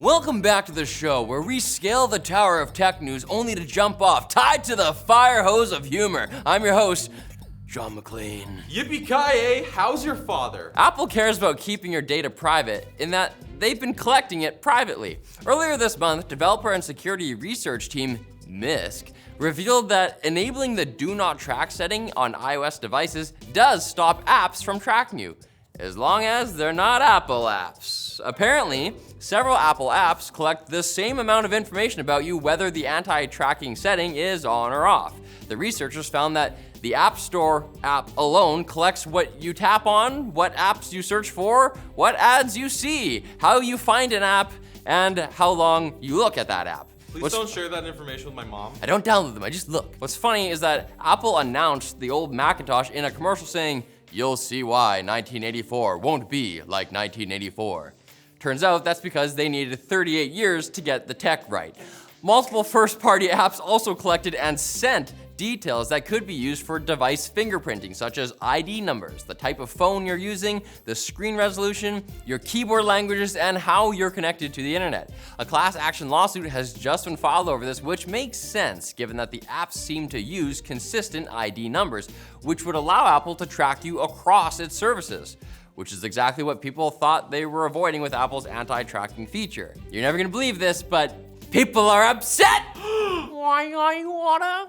Welcome back to the show where we scale the tower of tech news only to jump off, tied to the fire hose of humor. I'm your host, John McLean. Yippee-ki-yay, how's your father? Apple cares about keeping your data private in that they've been collecting it privately. Earlier this month, developer and security research team MISC revealed that enabling the Do Not Track setting on iOS devices does stop apps from tracking you, as long as they're not Apple apps. Apparently, several Apple apps collect the same amount of information about you whether the anti-tracking setting is on or off. The researchers found that the App Store app alone collects what you tap on, what apps you search for, what ads you see, how you find an app, and how long you look at that app. Please don't share that information with my mom. I don't download them, I just look. What's funny is that Apple announced the old Macintosh in a commercial saying, "You'll see why 1984 won't be like 1984. Turns out that's because they needed 38 years to get the tech right. Multiple first-party apps also collected and sent details that could be used for device fingerprinting, such as ID numbers, the type of phone you're using, the screen resolution, your keyboard languages, and how you're connected to the internet. A class action lawsuit has just been filed over this, which makes sense given that the apps seem to use consistent ID numbers, which would allow Apple to track you across its services, which is exactly what people thought they were avoiding with Apple's anti-tracking feature. You're never gonna believe this, but people are upset! Why I wanna?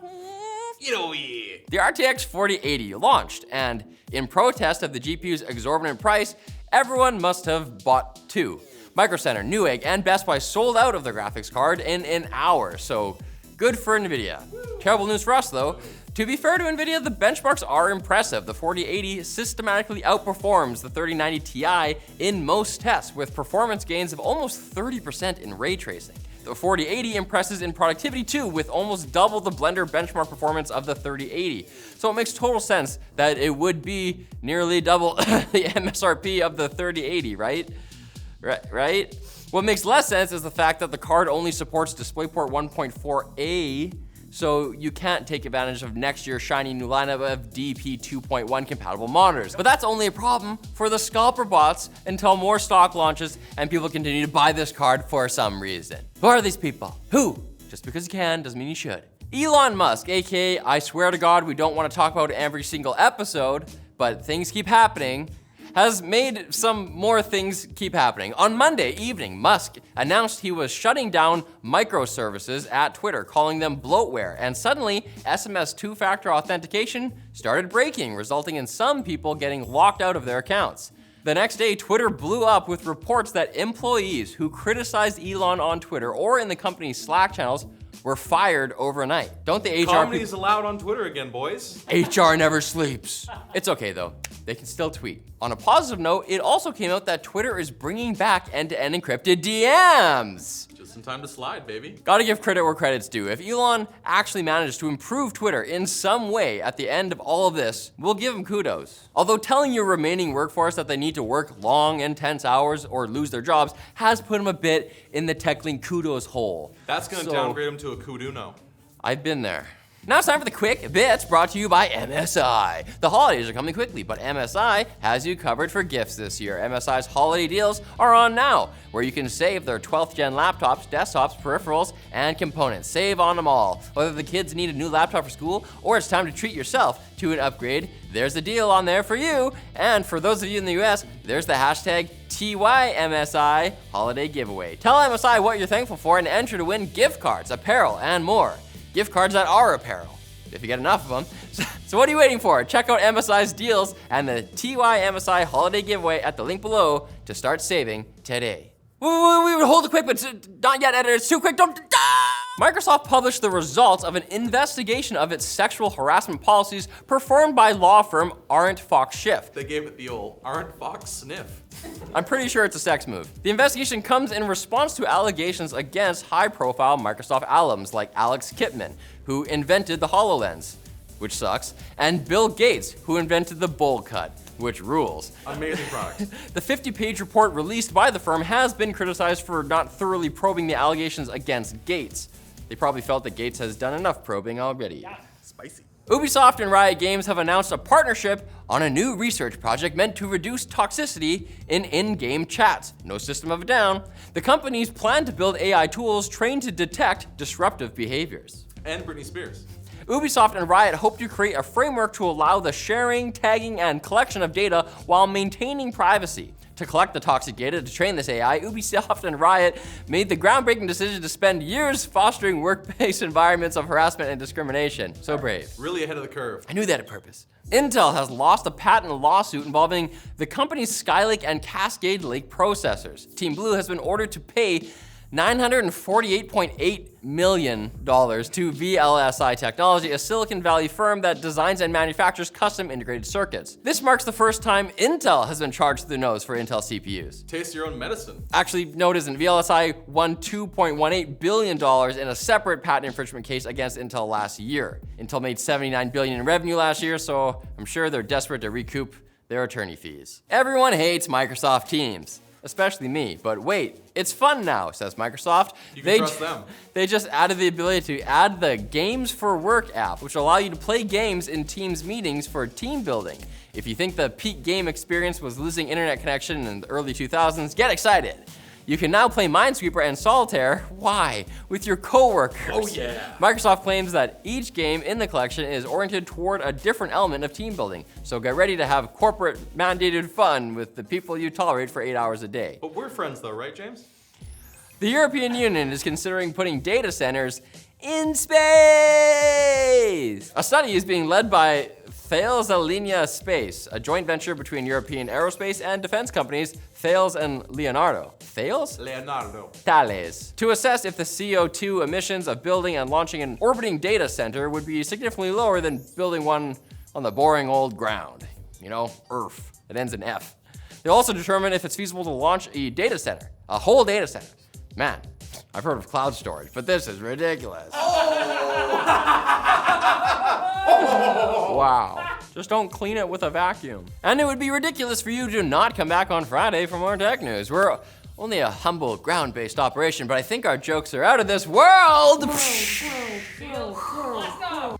The RTX 4080 launched, and in protest of the GPU's exorbitant price, everyone must have bought two. Micro Center, Newegg, and Best Buy sold out of the graphics card in an hour, so good for NVIDIA. Terrible news for us though. To be fair to NVIDIA, the benchmarks are impressive. The 4080 systematically outperforms the 3090 Ti in most tests, with performance gains of almost 30% in ray tracing. The 4080 impresses in productivity too, with almost double the Blender benchmark performance of the 3080. So it makes total sense that it would be nearly double the MSRP of the 3080, right? Right? What makes less sense is the fact that the card only supports DisplayPort 1.4a, so you can't take advantage of next year's shiny new lineup of DP 2.1 compatible monitors. But that's only a problem for the scalper bots until more stock launches and people continue to buy this card for some reason. Who are these people? Who? Just because you can doesn't mean you should. Elon Musk, aka I swear to God we don't want to talk about every single episode, but things keep happening, has made some more things keep happening. On Monday evening, Musk announced he was shutting down microservices at Twitter, calling them bloatware, and suddenly SMS two-factor authentication started breaking, resulting in some people getting locked out of their accounts. The next day, Twitter blew up with reports that employees who criticized Elon on Twitter or in the company's Slack channels were fired overnight. Don't the HR Comedy is allowed on Twitter again, boys. HR never sleeps. It's okay though, they can still tweet. On a positive note, it also came out that Twitter is bringing back end-to-end encrypted DMs. Just in time to slide, baby. Gotta give credit where credit's due. If Elon actually managed to improve Twitter in some way at the end of all of this, we'll give him kudos. Although telling your remaining workforce that they need to work long, intense hours or lose their jobs has put him a bit in the TechLink kudos hole. That's gonna downgrade him to a kuduno. I've been there. Now it's time for the quick bits brought to you by MSI. The holidays are coming quickly, but MSI has you covered for gifts this year. MSI's holiday deals are on now, where you can save their 12th gen laptops, desktops, peripherals, and components. Save on them all. Whether the kids need a new laptop for school or it's time to treat yourself to an upgrade, there's a deal on there for you. And for those of you in the US, there's the hashtag TYMSI holiday giveaway. Tell MSI what you're thankful for and enter to win gift cards, apparel, and more. Gift cards that are apparel, if you get enough of them. So what are you waiting for? Check out MSI's deals and the TYMSI holiday giveaway at the link below to start saving today. Wait, hold it quick, but not yet, editor, it's too quick, don't. Microsoft published the results of an investigation of its sexual harassment policies performed by law firm Arndt Fox Schiff. They gave it the old Arndt Fox sniff. I'm pretty sure it's a sex move. The investigation comes in response to allegations against high-profile Microsoft alums like Alex Kipman, who invented the HoloLens, which sucks, and Bill Gates, who invented the bowl cut, which rules. Amazing product. The 50-page report released by the firm has been criticized for not thoroughly probing the allegations against Gates. They probably felt that Gates has done enough probing already. Spicy. Ubisoft and Riot Games have announced a partnership on a new research project meant to reduce toxicity in in-game chats. No system of a down. The companies plan to build AI tools trained to detect disruptive behaviors. And Britney Spears. Ubisoft and Riot hope to create a framework to allow the sharing, tagging, and collection of data while maintaining privacy. To collect the toxic data to train this AI, Ubisoft and Riot made the groundbreaking decision to spend years fostering workplace environments of harassment and discrimination. So brave. Really ahead of the curve. I knew that on purpose. Intel has lost a patent lawsuit involving the company's Skylake and Cascade Lake processors. Team Blue has been ordered to pay $948.8 million to VLSI Technology, a Silicon Valley firm that designs and manufactures custom integrated circuits. This marks the first time Intel has been charged through the nose for Intel CPUs. Taste your own medicine. Actually, note isn't. VLSI won $2.18 billion in a separate patent infringement case against Intel last year. Intel made $79 billion in revenue last year, so I'm sure they're desperate to recoup their attorney fees. Everyone hates Microsoft Teams. Especially me, but wait, it's fun now, says Microsoft. You can trust them. They just added the ability to add the Games for Work app, which will allow you to play games in Teams meetings for team building. If you think the peak game experience was losing internet connection in the early 2000s, get excited. You can now play Minesweeper and Solitaire, why? With your coworkers. Oh yeah. Microsoft claims that each game in the collection is oriented toward a different element of team building. So get ready to have corporate mandated fun with the people you tolerate for 8 hours a day. But we're friends though, right, James? The European Union is considering putting data centers in space. A study is being led by Thales Alenia Space, a joint venture between European aerospace and defense companies Thales and Leonardo. Thales? Leonardo. Thales. To assess if the CO2 emissions of building and launching an orbiting data center would be significantly lower than building one on the boring old ground. You know, Earth. It ends in F. They'll also determine if it's feasible to launch a data center, a whole data center. Man, I've heard of cloud storage, but this is ridiculous. Wow. Just don't clean it with a vacuum. And it would be ridiculous for you to not come back on Friday for more tech news. We're only a humble ground-based operation, but I think our jokes are out of this world. Let's go.